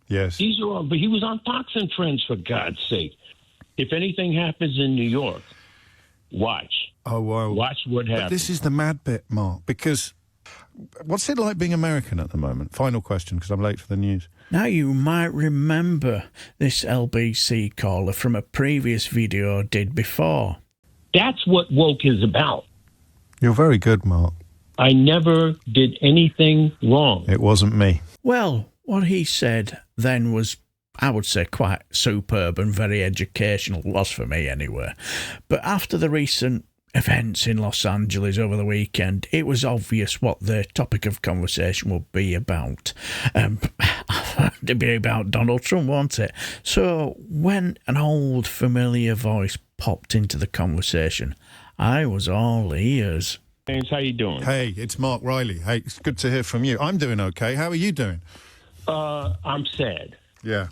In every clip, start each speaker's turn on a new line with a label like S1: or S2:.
S1: Yes.
S2: These are all, but he was on Fox and Friends, for God's sake. If anything happens in New York, watch.
S1: Oh, wow.
S2: Watch what happens.
S1: But this is the mad bit, Mark, because what's it like being American at the moment? Final question, because I'm late for the news.
S3: Now you might remember this LBC caller from a previous video I did before.
S2: That's what woke is about.
S1: You're very good, Mark.
S2: I never did anything wrong.
S1: It wasn't me.
S3: Well, what he said then was, I would say, quite superb and very educational, was for me anyway. But after the recent events in Los Angeles over the weekend, it was obvious what the topic of conversation would be about. It'd be about Donald Trump, won't it? So when an old familiar voice popped into the conversation, I was all ears.
S2: James, how you doing?
S1: Hey, it's Mark Riley. Hey, it's good to hear from you. I'm doing okay. How are you doing?
S2: I'm sad.
S1: Yeah.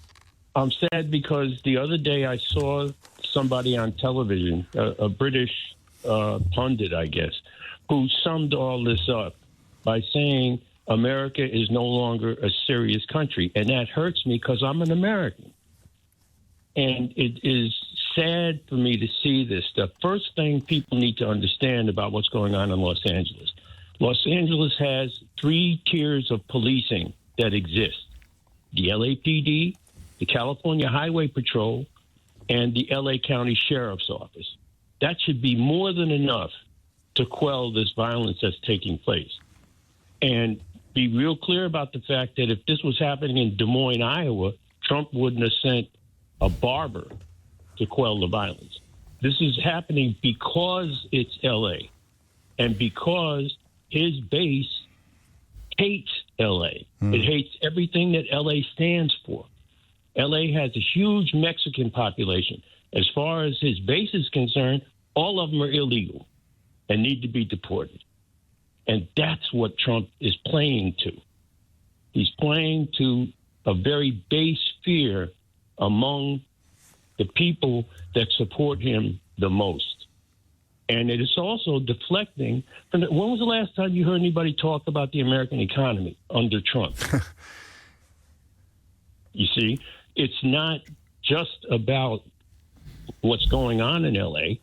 S2: I'm sad because the other day I saw somebody on television, a British pundit, I guess, who summed all this up by saying America is no longer a serious country. And that hurts me because I'm an American. And it is sad for me to see this. The first thing people need to understand about what's going on in Los Angeles. Los Angeles has 3 tiers of policing that exist. The LAPD, the California Highway Patrol, and the LA County Sheriff's Office. That should be more than enough to quell this violence that's taking place. And be real clear about the fact that if this was happening in Des Moines, Iowa, Trump wouldn't have sent a barber to quell the violence. This is happening because it's LA and because his base hates LA. It hates everything that LA stands for. LA has a huge Mexican population. As far as his base is concerned, all of them are illegal and need to be deported. And that's what Trump is playing to. He's playing to a very base fear among the people that support him the most. And it is also deflecting from when was the last time you heard anybody talk about the American economy under Trump? You see, it's not just about what's going on in L.A.,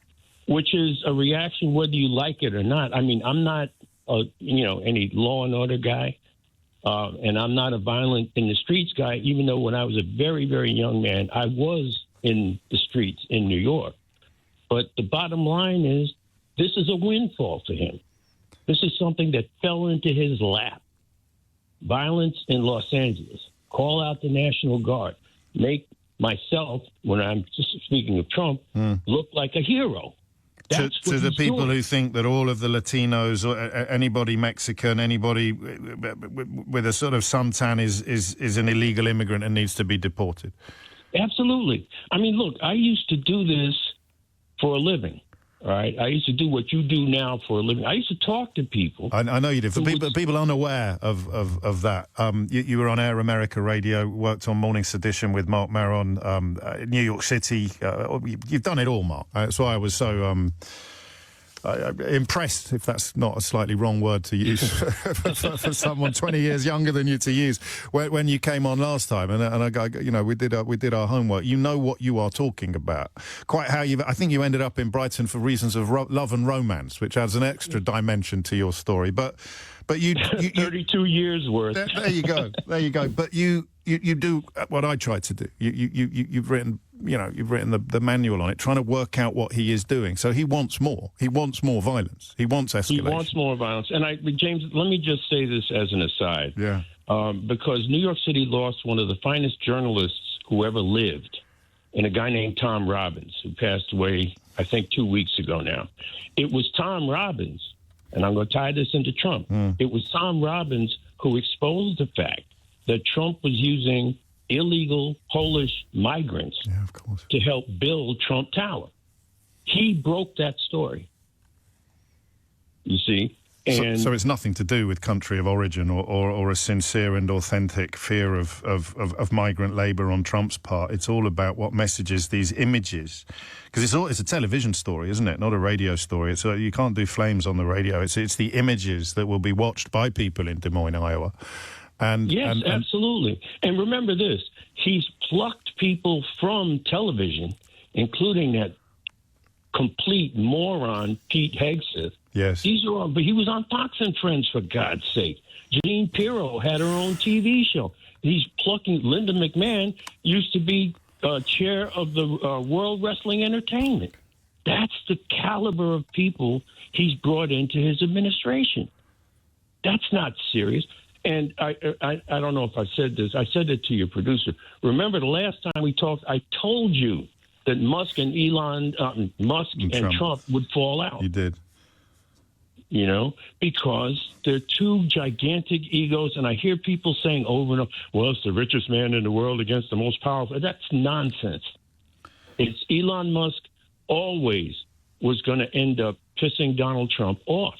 S2: which is a reaction whether you like it or not. I mean, I'm not, any law and order guy, and I'm not a violent in the streets guy, even though when I was a very, very young man, I was in the streets in New York. But the bottom line is this is a windfall for him. This is something that fell into his lap. Violence in Los Angeles. Call out the National Guard. Make myself, when I'm just speaking of Trump, look like a hero.
S1: To the people who think that all of the Latinos or anybody Mexican, anybody with a sort of suntan is an illegal immigrant and needs to be deported.
S2: Absolutely. I mean, look, I used to do this for a living. All right. I used to do what you do now for a living. I used to talk to people. I know you did. For people unaware of that, you were on Air America Radio, worked on Morning Sedition with Mark Maron, New York City. You've done it all, Mark. That's why I was so impressed, if that's not a slightly wrong word to use, for someone 20 years younger than you to use, when you came on last time. And we did our homework. You know what you are talking about. Quite how I think you ended up in Brighton for reasons of love and romance, which adds an extra dimension to your story. But you 32 years worth.
S1: There you go. There you go. But you do what I try to do. You've written the manual on it, trying to work out what he is doing. So he wants more. He wants more violence. He wants escalation.
S2: He wants more violence. And James, let me just say this as an aside.
S1: Yeah.
S2: Because New York City lost one of the finest journalists who ever lived, and a guy named Tom Robbins, who passed away, I think, 2 weeks ago now. It was Tom Robbins, and I'm going to tie this into Trump. It was Tom Robbins who exposed the fact that Trump was using illegal Polish migrants to help build Trump Tower. He broke that story. You see? And
S1: so it's nothing to do with country of origin or a sincere and authentic fear of migrant labour on Trump's part. It's all about what messages, these images, because it's a television story, isn't it? Not a radio story. You can't do flames on the radio. It's the images that will be watched by people in Des Moines, Iowa, And
S2: Yes, absolutely. And remember this: he's plucked people from television, including that complete moron Pete Hegseth.
S1: yes,
S2: These are all, but he was on Fox and Friends, for God's sake. Jeanine Pirro had her own TV show. He's plucking. Linda McMahon used to be chair of the World Wrestling Entertainment. That's the caliber of people he's brought into his administration. That's not serious. And I don't know if I said this. I said it to your producer. Remember the last time we talked, I told you that Musk and Trump would fall out.
S1: you did.
S2: You know, because they're two gigantic egos. And I hear people saying over and over, well, it's the richest man in the world against the most powerful. That's nonsense. It's Elon Musk always was going to end up pissing Donald Trump off.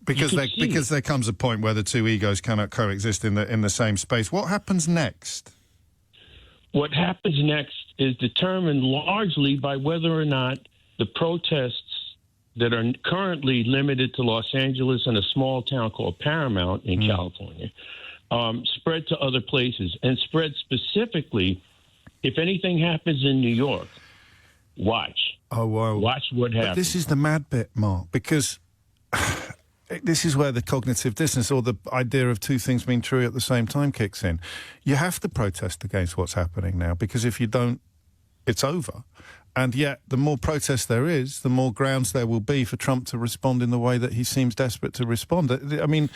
S1: Because there comes a point where the two egos cannot coexist in the same space. What happens next?
S2: What happens next is determined largely by whether or not the protests that are currently limited to Los Angeles and a small town called Paramount in California spread to other places, and spread specifically, if anything happens in New York, watch.
S1: Oh, wow.
S2: Watch what happens.
S1: But this is the mad bit, Mark, because this is where the cognitive dissonance, or the idea of two things being true at the same time, kicks in. You have to protest against what's happening now, because if you don't, it's over. And yet, the more protest there is, the more grounds there will be for Trump to respond in the way that he seems desperate to respond. I mean,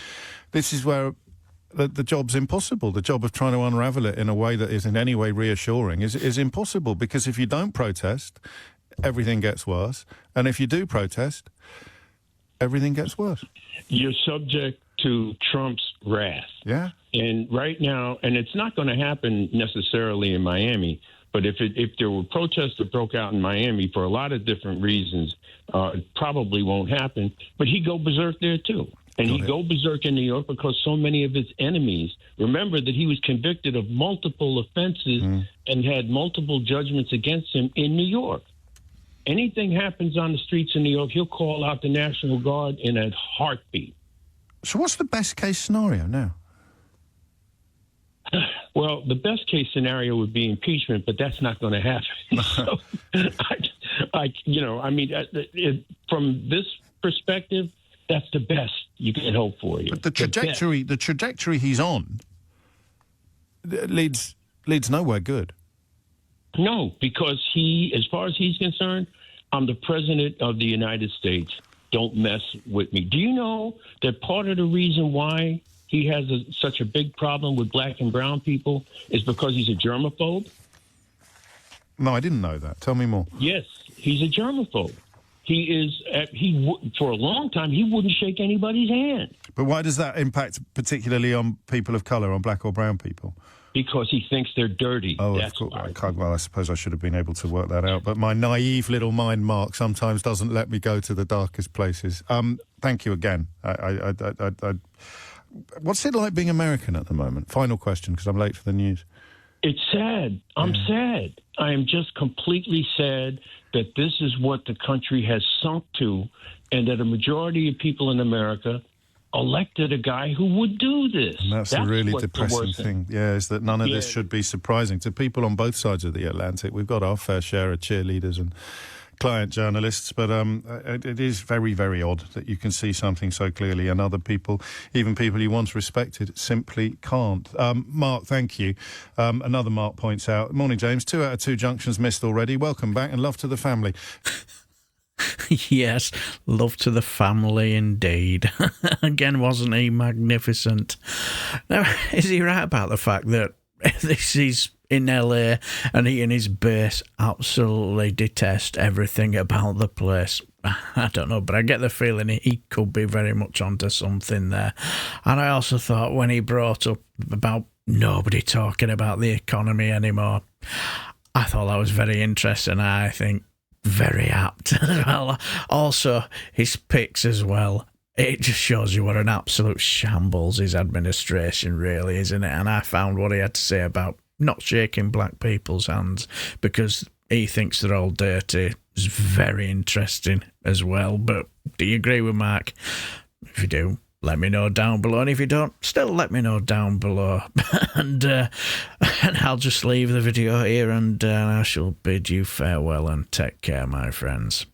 S1: this is where the job's impossible. The job of trying to unravel it in a way that is in any way reassuring is impossible, because if you don't protest, everything gets worse. And if you do protest, everything gets worse.
S2: You're subject to Trump's wrath.
S1: Yeah.
S2: And right now, and it's not going to happen necessarily in Miami, but if there were protests that broke out in Miami for a lot of different reasons, it probably won't happen. But he'd go berserk there too. And he'd go berserk in New York because so many of his enemies, remember that he was convicted of multiple offenses and had multiple judgments against him in New York. Anything happens on the streets in New York, he'll call out the National Guard in a heartbeat.
S1: So what's the best case scenario now?
S2: Well, the best case scenario would be impeachment, but that's not going to happen. So, from this perspective, that's the best you can hope for.
S1: But the trajectory he's on leads nowhere good.
S2: No, because as far as he's concerned, I'm the president of the United States. Don't mess with me. Do you know that part of the reason why he has such a big problem with black and brown people is because he's a germaphobe?
S1: No, I didn't know that. Tell me more.
S2: Yes, he's a germaphobe. For a long time, he wouldn't shake anybody's hand.
S1: But why does that impact particularly on people of colour, on black or brown people?
S2: Because he thinks they're dirty.
S1: Oh,
S2: that's
S1: of course.
S2: why.
S1: Well, I suppose I should have been able to work that out. But my naive little mind, Mark, sometimes doesn't let me go to the darkest places. Thank you again. What's it like being American at the moment? Final question, because I'm late for the news.
S2: It's sad. I'm sad. I am just completely sad that this is what the country has sunk to, and that a majority of people in America elected a guy who would do this.
S1: And that's a really depressing thing. Yeah, is that none of this should be surprising to people on both sides of the Atlantic. We've got our fair share of cheerleaders and client journalists, but it is very, very odd that you can see something so clearly and other people, even people you once respected, simply can't. Mark, thank you. Another Mark points out, morning, James, 2 out of 2 junctions missed already. Welcome back and love to the family.
S3: Yes, love to the family indeed. Again, wasn't he magnificent? Now, is he right about the fact that this is in LA and he and his base absolutely detest everything about the place? I don't know, but I get the feeling he could be very much onto something there. And I also thought when he brought up about nobody talking about the economy anymore, I thought that was very interesting. I think very apt as well. Also, his picks as well. It just shows you what an absolute shambles his administration really is, isn't it? And I found what he had to say about not shaking black people's hands because he thinks they're all dirty is very interesting as well. But do you agree with Mark? If you do, let me know down below. And if you don't, still let me know down below. and I'll just leave the video here, and I shall bid you farewell and take care, my friends.